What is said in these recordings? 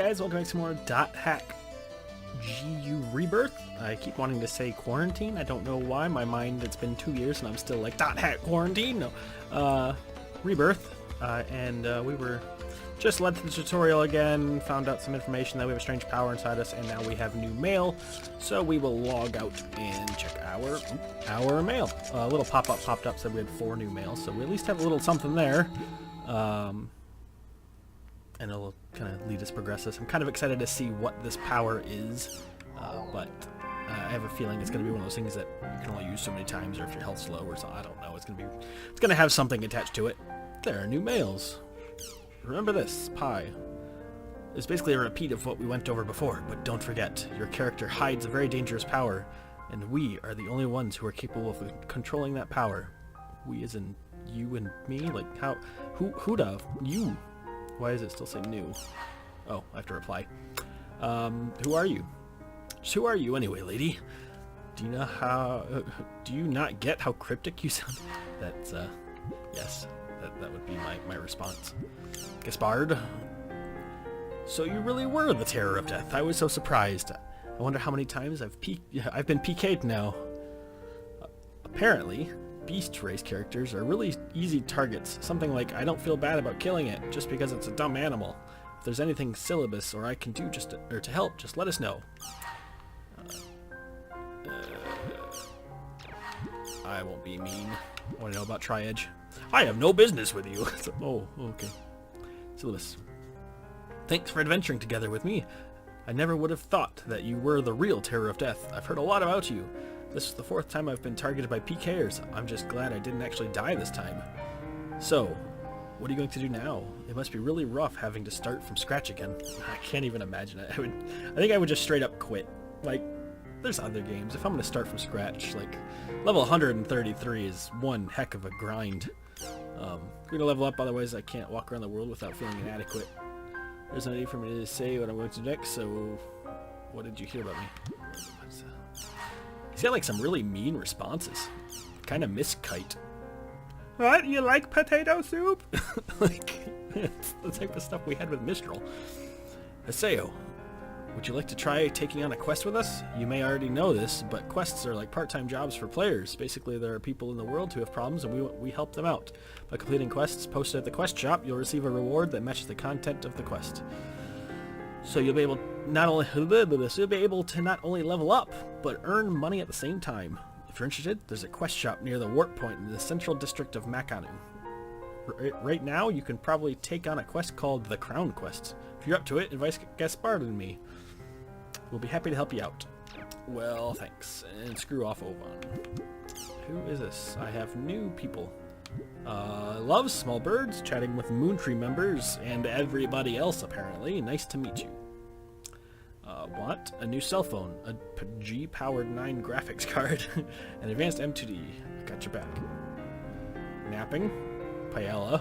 guys, welcome back to more .hack GU Rebirth. I keep wanting to say quarantine. I don't know why. My mind, it's been 2 years and I'm still like .hack quarantine. No. Rebirth. We were just led to the tutorial again, found out some information that we have a strange power inside us, and now we have new mail. So we will log out and check our mail. A little pop-up popped up, said we had 4 new mails, so we at least have a little something there. And it'll kind of lead us progress us. I'm kind of excited to see what this power is, but I have a feeling it's going to be one of those things that you can only use so many times, or if your health's low or so. I don't know. It's going to have something attached to it. There are new mails. Remember this pie. It's basically a repeat of what we went over before, but don't forget, your character hides a very dangerous power, and we are the only ones who are capable of controlling that power. We as in you and me? Like how? Who'da? You? Why does it still say new? Oh, I have to reply. Who are you? Just who are you anyway, lady? Do you know how? Do you not get how cryptic you sound? That's yes. That would be my response. Gaspard. So you really were the Terror of Death. I was so surprised. I wonder how many times I've been PK'd now. Apparently, beast race characters are really easy targets. Something like, I don't feel bad about killing it just because it's a dumb animal. If there's anything syllabus or I can do to help, just let us know. I won't be mean. Want to know about Tri-Edge? I have no business with you. Oh, okay. Syllabus. Thanks for adventuring together with me. I never would have thought that you were the real Terror of Death. I've heard a lot about you. This is the 4th time I've been targeted by PKers. I'm just glad I didn't actually die this time. So, what are you going to do now? It must be really rough having to start from scratch again. I can't even imagine it. I think I would just straight up quit. Like, there's other games. If I'm going to start from scratch, like, level 133 is one heck of a grind. I'm going to level up, otherwise I can't walk around the world without feeling inadequate. There's no need for me to say what I'm going to do next, so what did you hear about me? He's got like some really mean responses. Kind of miss Kite. What? You like potato soup? Like, it's the type of stuff we had with Mistral. Haseo, would you like to try taking on a quest with us? You may already know this, but quests are like part-time jobs for players. Basically, there are people in the world who have problems, and we help them out. By completing quests posted at the quest shop, you'll receive a reward that matches the content of the quest. So you'll be able to not only level up, but earn money at the same time. If you're interested, there's a quest shop near the warp point in the central district of Makanu. Right now, you can probably take on a quest called the Crown Quest. If you're up to it, invite Gaspard and me. We'll be happy to help you out. Well, thanks. And screw off Ovan. Who is this? I have new people. Loves small birds, chatting with Moontree members, and everybody else apparently. Nice to meet you. Want a new cell phone, a G-powered 9 graphics card, an advanced M2D. Got your back. Napping, paella.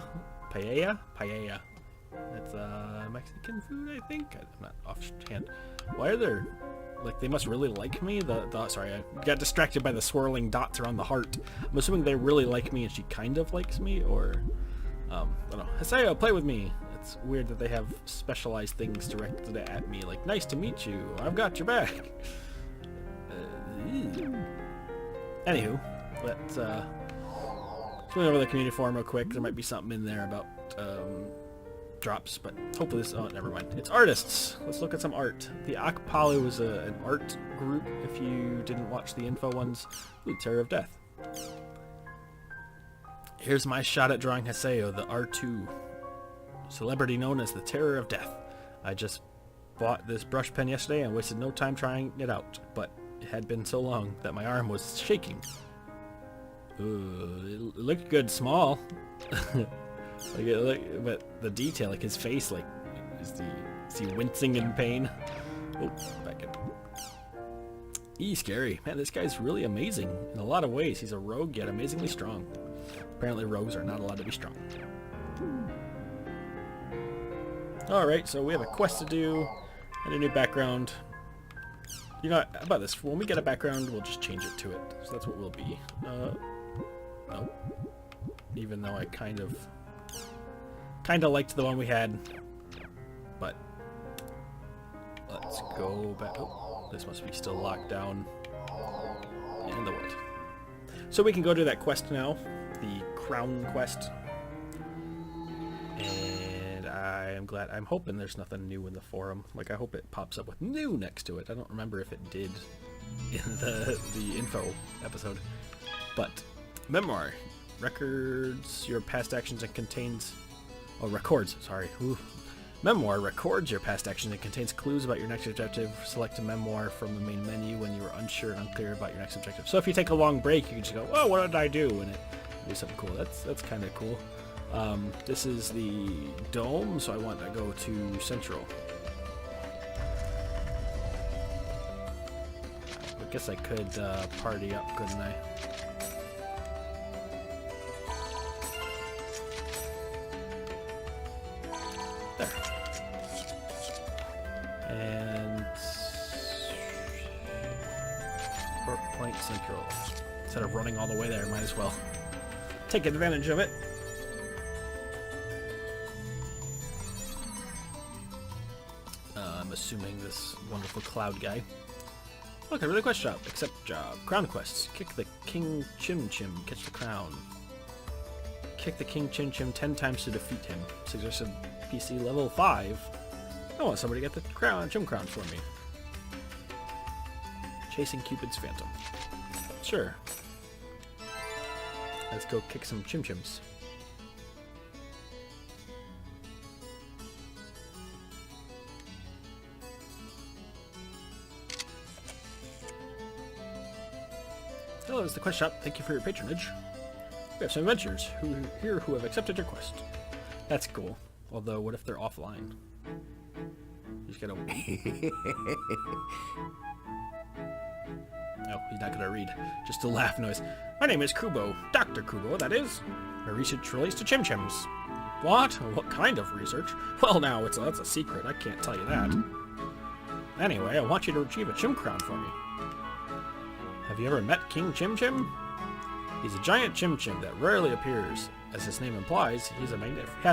That's Mexican food, I think. I'm not offhand. Why are there, like, they must really like me? Sorry, I got distracted by the swirling dots around the heart. I'm assuming they really like me and she kind of likes me, or I don't know. Haseo, play with me. It's weird that they have specialized things directed at me, like, nice to meet you, I've got your back. Anywho, let's swing over the community forum real quick. There might be something in there about drops, but hopefully this... Oh, never mind. It's artists. Let's look at some art. The Akpalu is an art group, if you didn't watch the info ones. Ooh, Terror of Death. Here's my shot at drawing Haseo, the R2. Celebrity known as the Terror of Death. I just bought this brush pen yesterday and wasted no time trying it out, but it had been so long that my arm was shaking. Ooh, it looked good small. But the detail, like his face, like, is he wincing in pain? Oh, back in. Scary. Man, this guy's really amazing in a lot of ways. He's a rogue, yet amazingly strong. Apparently rogues are not allowed to be strong. Alright, so we have a quest to do, and a new background. You know, how about this? When we get a background, we'll just change it to it. So that's what we'll be. Nope. Even though I kind of liked the one we had, but let's go back. Oh, this must be still locked down in the world. So we can go to that quest now, the crown quest. And I'm hoping there's nothing new in the forum. Like, I hope it pops up with new next to it. I don't remember if it did in the info episode. But, memoir. Records your past actions and contains... Oh, records, sorry. Ooh. Memoir records your past actions and contains clues about your next objective. Select a memoir from the main menu when you are unsure and unclear about your next objective. So if you take a long break, you can just go, oh, what did I do? And it do something cool. That's kind of cool. This is the dome, so I want to go to Central. I guess I could party up, couldn't I? There. And Port Point Central. Instead of running all the way there, might as well take advantage of it. I'm assuming this wonderful cloud guy. Look, a really quest shop. Accept job. Crown quests. Kick the King Chim Chim. Catch the crown. Kick the King Chim Chim 10 times to defeat him. Suggested PC level 5. I want somebody to get the Chim Crown for me. Chasing Cupid's Phantom. Sure. Let's go kick some Chim Chims. Hello, it's the quest shop. Thank you for your patronage. We have some adventurers here who have accepted your quest. That's cool. Although, what if they're offline? You just gotta wait. No, he's not gonna read. Just a laugh noise. My name is Kubo. Dr. Kubo, that is. My research relates to Chim Chims. What? What kind of research? Well, now, that's a secret. I can't tell you that. Anyway, I want you to retrieve a Chim Crown for me. Have you ever met King Chim Chim? He's a giant Chim Chim that rarely appears. As his name implies, he has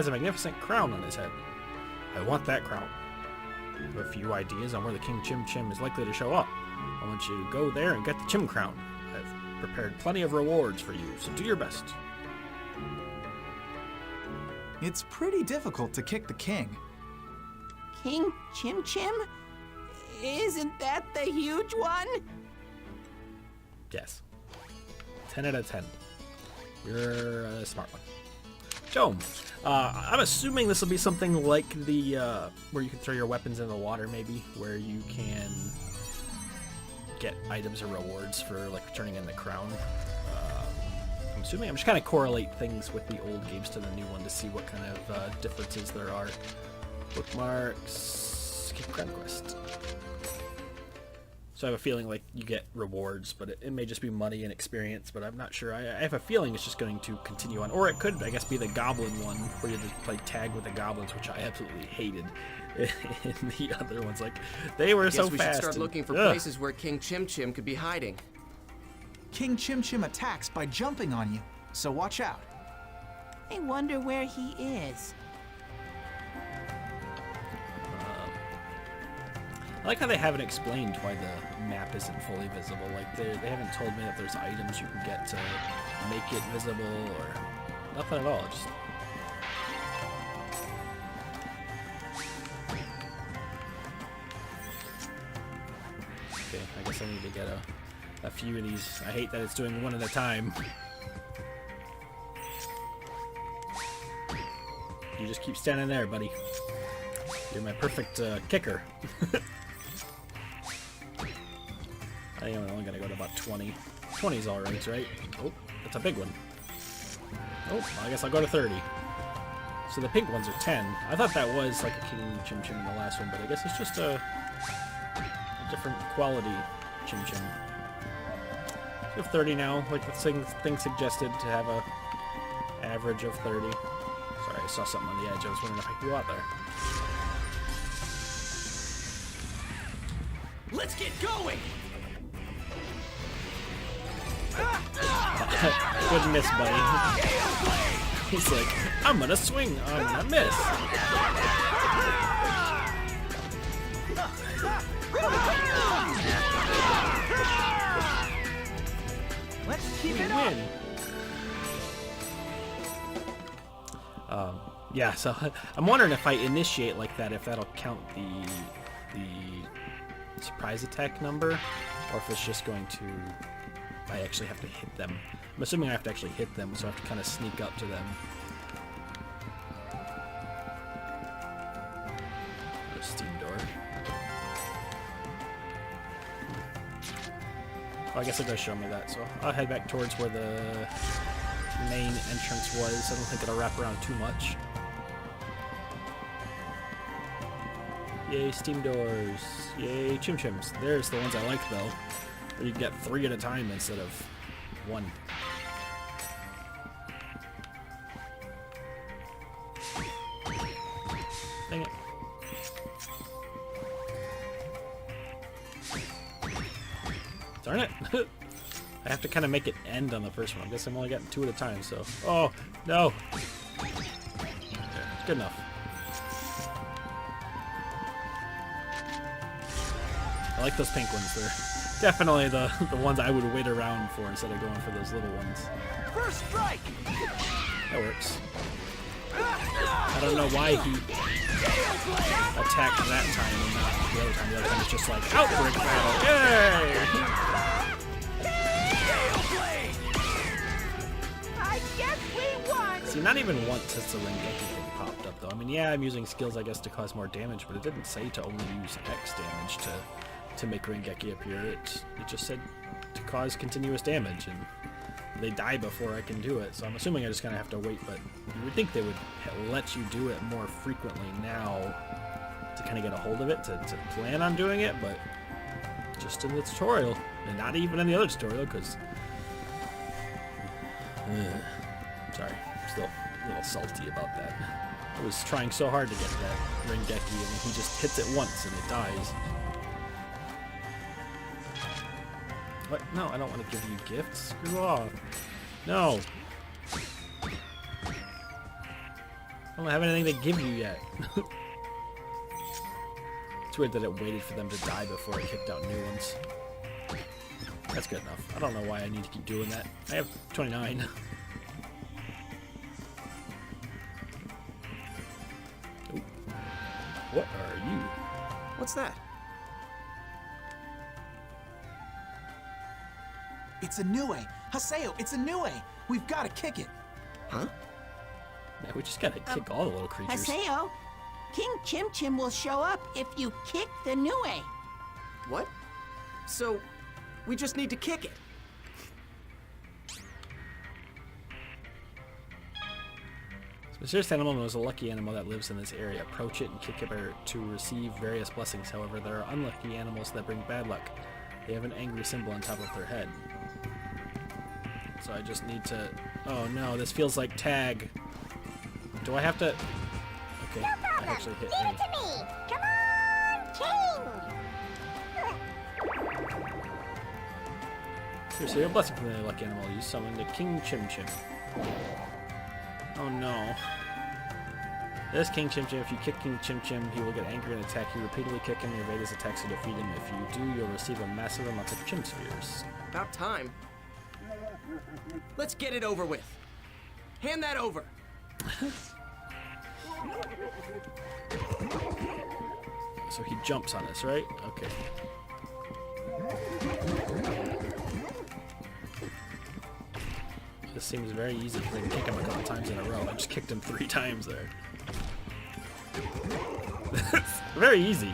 a magnificent crown on his head. I want that crown. I have a few ideas on where the King Chim Chim is likely to show up. I want you to go there and get the Chim Crown. I've prepared plenty of rewards for you, so do your best. It's pretty difficult to kick the king. King Chim Chim? Isn't that the huge one? Yes. 10 out of 10. You're a smart one. Dome. I'm assuming this will be something like the, where you can throw your weapons in the water, maybe, where you can get items or rewards for, like, turning in the crown. I'm assuming. I'm just kind of correlate things with the old games to the new one to see what kind of differences there are. Bookmarks. Keep Crown Quest. So I have a feeling like you get rewards, but it may just be money and experience, but I'm not sure. I have a feeling it's just going to continue on. Or it could, I guess, be the goblin one, where you just play tag with the goblins, which I absolutely hated in the other ones. Like, they were so fast. We should start looking for places where King Chim Chim could be hiding. King Chim Chim attacks by jumping on you, so watch out. I wonder where he is. I like how they haven't explained why the map isn't fully visible. Like, they haven't told me that there's items you can get to make it visible, or nothing at all. Just okay, I guess I need to get a few of these. I hate that it's doing one at a time. You just keep standing there, buddy. You're my perfect kicker. I think I'm only gonna go to about 20. 20's alright, right? Oh, that's a big one. Oh, I guess I'll go to 30. So the pink ones are 10. I thought that was like a King Chim Chim in the last one, but I guess it's just a different quality Chim Chim. So 30 now, like the thing suggested to have a average of 30. Sorry, I saw something on the edge. I was wondering if I could go out there. Let's get going! Good miss, buddy. He's like, I'm gonna swing, I'm gonna miss. Let's keep We it up. win. Yeah, so I'm wondering if I initiate like that, if that'll count the surprise attack number, or if it's just going to, I actually have to hit them. I'm assuming I have to actually hit them, so I have to kind of sneak up to them. There's steam door. Oh, I guess it does show me that, so I'll head back towards where the main entrance was. I don't think it'll wrap around too much. Yay, steam doors. Yay, Chim Chims. There's the ones I like, though. Where you can get 3 at a time instead of 1. Dang it. Darn it. I have to kind of make it end on the first one. I guess I'm only getting 2 at a time, so... Oh, no. There, good enough. I like those pink ones. They're definitely the ones I would wait around for instead of going for those little ones. First strike. That works. I don't know why he attacked that time and not the other time. The other time it's just like, outbreak battle. Yay! I guess we won. See, not even once has the Rengeki thing popped up, though. I mean, yeah, I'm using skills, I guess, to cause more damage, but it didn't say to only use X damage to make Rengeki appear. It just said to cause continuous damage, and they die before I can do it. So I'm assuming I just kind of have to wait, but you would think they would let you do it more frequently now to kind of get a hold of it, to plan on doing it, but just in the tutorial, and not even in the other tutorial, because... sorry, I'm still a little salty about that. I was trying so hard to get that Rengeki, and he just hits it once and it dies. What? No, I don't want to give you gifts. Screw off. No. I don't have anything to give you yet. It's weird that it waited for them to die before it kicked out new ones. That's good enough. I don't know why I need to keep doing that. I have 29. Ooh. What are you? What's that? It's a Nue. Haseo, it's a Nue. We've got to kick it. Huh? Yeah, we just gotta kick all the little creatures. Haseo, King Chim Chim will show up if you kick the Nue. What? So, we just need to kick it. This mysterious animal knows a lucky animal that lives in this area. Approach it and kick it to receive various blessings. However, there are unlucky animals that bring bad luck. They have an angry symbol on top of their head. So I just need to... Oh no, this feels like tag. Do I have to... Okay, I actually hit A. me! Come on, King! Here, so your blessing from the lucky animal. You summon the King Chim Chim. Oh no. This King Chim Chim, if you kick King Chim Chim, he will get angry and attack you. Repeatedly kick him and evade his attacks to defeat him. If you do, you'll receive a massive amount of Chim Spheres. About time. Let's get it over with. Hand that over. So he jumps on us, right? Okay. This seems very easy because I can kick him a couple times in a row. I just kicked him 3 times there. Very easy.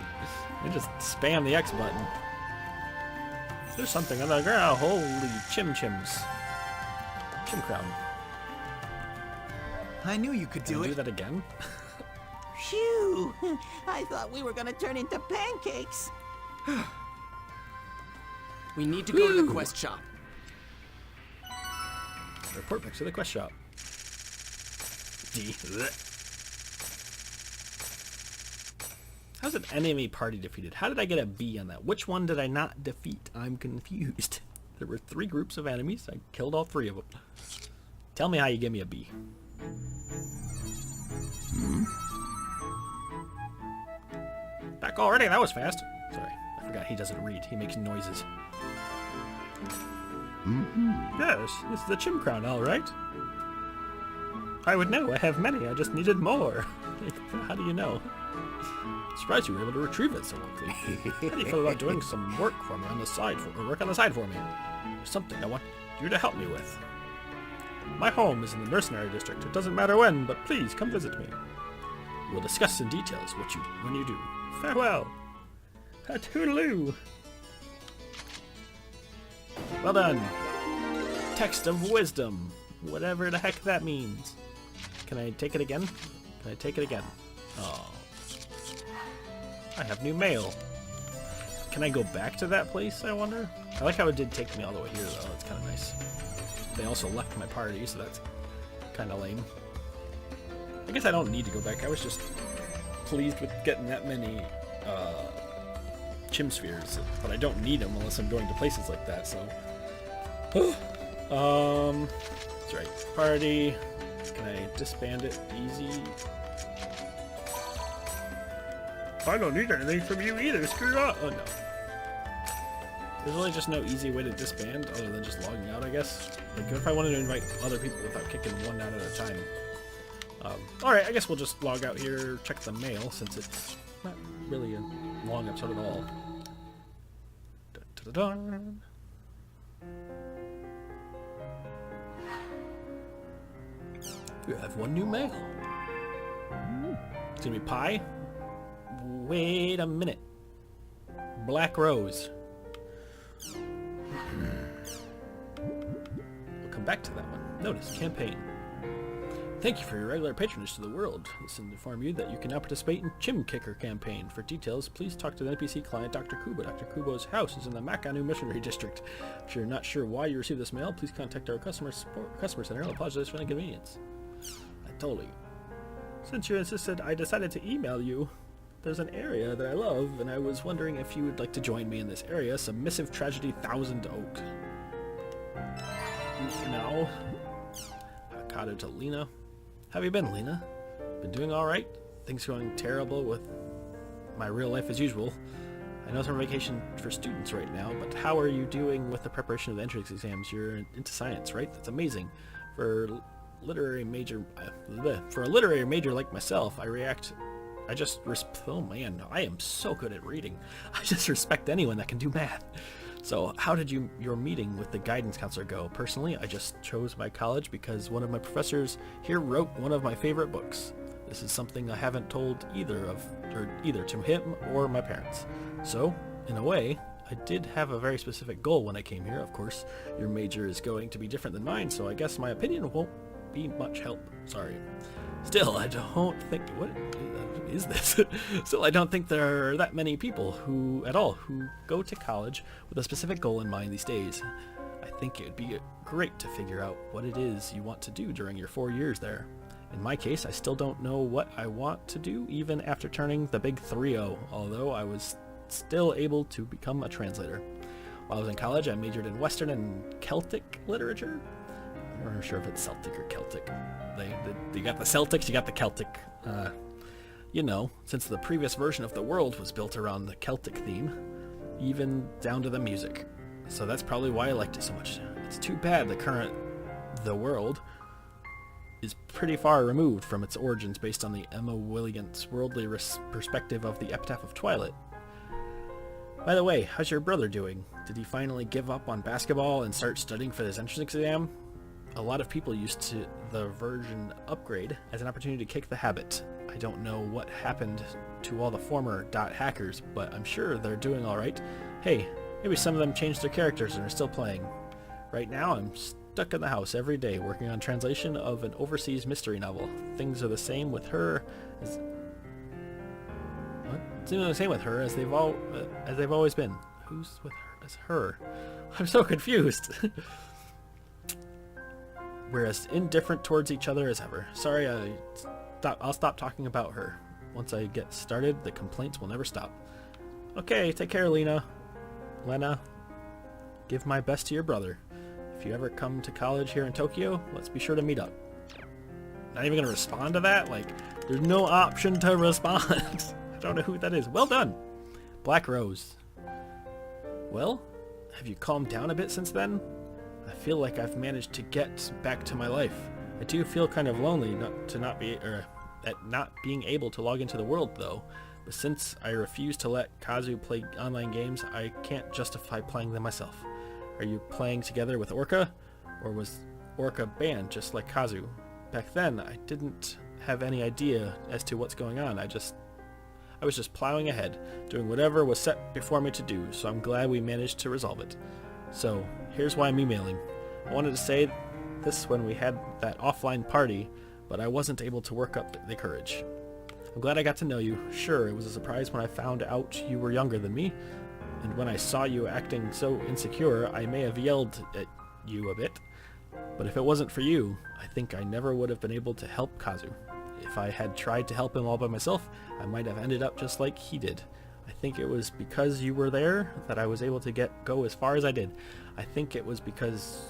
You just spam the X button. There's something on the ground. Holy Chim Chims. Chim Crown. I knew you could Can do I it. do that again? Phew! I thought we were gonna turn into pancakes. We need to go to the Whew. quest shop. Report back to the quest shop. D. How's an enemy party defeated? How did I get a B on that? Which one did I not defeat? I'm confused. There were 3 groups of enemies. I killed all 3 of them. Tell me how you give me a B. Back already? That was fast. Sorry, I forgot he doesn't read. He makes noises. Yes, this is the Chim crown, all right. I would know. I have many. I just needed more. How do you know? Surprised you were able to retrieve it so quickly. How do you feel about doing some work for me on the side, work on the side for me? There's something I want you to help me with. My home is in the mercenary district. It doesn't matter when, but please come visit me. We'll discuss in details when you do. Farewell. A toodaloo. Well done. Text of wisdom. Whatever the heck that means. Can I take it again? Can I take it again? Oh. I have new mail. Can I go back to that place, I wonder? I like how it did take me all the way here, though. It's kind of nice. They also left my party, so that's kind of lame. I guess I don't need to go back. I was just pleased with getting that many chim spheres, but I don't need them unless I'm going to places like that, so... That's right. Party. Can I disband it easy? I don't need anything from you either. Screw up. Oh, no. There's really just no easy way to disband other than just logging out, I guess. Like, if I wanted to invite other people without kicking one out at a time. Alright, I guess we'll just log out here, check the mail, since it's not really a long episode at all. Dun-dun-dun-dun. We have one new mail. It's gonna be pie. Wait a minute. Black Rose. We'll come back to that one. Notice, campaign. Thank you for your regular patronage to the world. This will inform you that you can now participate in Chim Kicker campaign. For details, please talk to the NPC client Dr. Kubo. Dr. Kubo's house is in the Makanu Missionary District. If you're not sure why you received this mail, please contact our customer center. I'll apologize for the inconvenience. I totally. Since you insisted, I decided to email you. There's an area that I love, and I was wondering if you would like to join me in this area. Submissive Tragedy, Thousand Oak. No. Avocado to Lena. How have you been, Lena? Been doing alright? Things going terrible with my real life as usual. I know it's on vacation for students right now, but how are you doing with the preparation of the entrance exams? You're into science, right? That's amazing. For a literary major like myself, oh man, I am so good at reading. I just respect anyone that can do math. So how did your meeting with the guidance counselor go? Personally, I just chose my college because one of my professors here wrote one of my favorite books. This is something I haven't told either to him or my parents. So, in a way, I did have a very specific goal when I came here. Of course, your major is going to be different than mine, so I guess my opinion won't be much help. Sorry. Still, I don't think... What is this? Still, I don't think there are that many people who go to college with a specific goal in mind these days. I think it would be great to figure out what it is you want to do during your 4 years there. In my case, I still don't know what I want to do even after turning the big 3-0, although I was still able to become a translator. While I was in college, I majored in Western and Celtic literature. I'm not sure if it's Celtic or Celtic. You got the Celtics, you got the Celtic. You know, since the previous version of the world was built around the Celtic theme, even down to the music. So that's probably why I liked it so much. It's too bad the world is pretty far removed from its origins based on the Emma Williams' worldly perspective of the Epitaph of Twilight. By the way, how's your brother doing? Did he finally give up on basketball and start studying for his entrance exam? A lot of people used the version upgrade as an opportunity to kick the habit. I don't know what happened to all the former .hackers, but I'm sure they're doing alright. Hey, maybe some of them changed their characters and are still playing. Right now, I'm stuck in the house every day working on translation of an overseas mystery novel. Things are the same with her as... What? Things are the same with her as they've always been. Who's with her as her? I'm so confused. We're as indifferent towards each other as ever. Sorry, I'll stop talking about her. Once I get started, the complaints will never stop. Okay, take care, Lena. Give my best to your brother. If you ever come to college here in Tokyo, let's be sure to meet up. Not even gonna respond to that? Like, there's no option to respond. I don't know who that is. Well done. Black Rose. Well, have you calmed down a bit since then? I feel like I've managed to get back to my life. I do feel kind of lonely at not being able to log into the world though. But since I refuse to let Kazu play online games, I can't justify playing them myself. Are you playing together with Orca? Or was Orca banned just like Kazu? Back then, I didn't have any idea as to what's going on. I was just plowing ahead, doing whatever was set before me to do, so I'm glad we managed to resolve it. So, here's why I'm emailing. I wanted to say this when we had that offline party, but I wasn't able to work up the courage. I'm glad I got to know you. Sure, it was a surprise when I found out you were younger than me, and when I saw you acting so insecure, I may have yelled at you a bit. But if it wasn't for you, I think I never would have been able to help Kazu. If I had tried to help him all by myself, I might have ended up just like he did. I think it was because you were there that I was able to go as far as I did. I think it was because...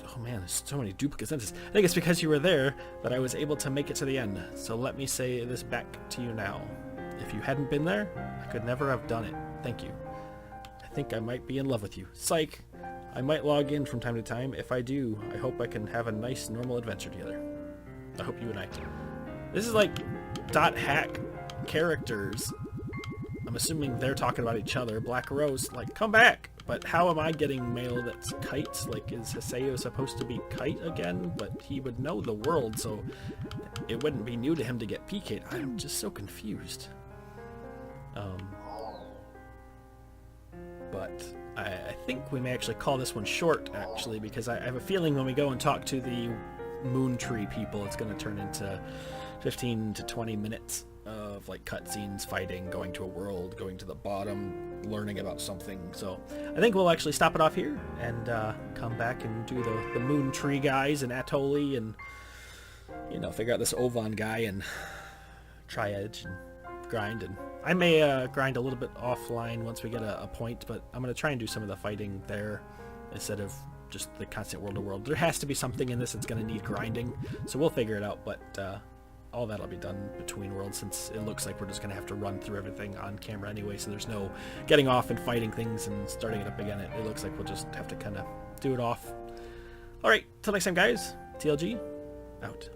Oh man, there's so many duplicate sentences. I think it's because you were there that I was able to make it to the end. So let me say this back to you now. If you hadn't been there, I could never have done it. Thank you. I think I might be in love with you. Psych! I might log in from time to time. If I do, I hope I can have a nice, normal adventure together. I hope you and I... This is like .hack characters. I'm assuming they're talking about each other. Black Rose, like, come back! But how am I getting mail that's Kite? Like, is Haseo supposed to be Kite again? But he would know the world, so it wouldn't be new to him to get PK'd. I'm just so confused. But I think we may actually call this one short, actually, because I have a feeling when we go and talk to the Moon Tree people, it's going to turn into 15 to 20 minutes of like cutscenes, fighting, going to a world, going to the bottom, learning about something. So I think we'll actually stop it off here and come back and do the Moon Tree guys and Atoli and, you know, figure out this Ovan guy and Tri-Edge and grind. And I may grind a little bit offline once we get a point, but I'm going to try and do some of the fighting there instead of just the constant world to world. There has to be something in this that's going to need grinding, so we'll figure it out, but all that'll be done between worlds, since it looks like we're just going to have to run through everything on camera anyway, so there's no getting off and fighting things and starting it up again. It looks like we'll just have to kind of do it off. Alright, till next time guys, TLG, out.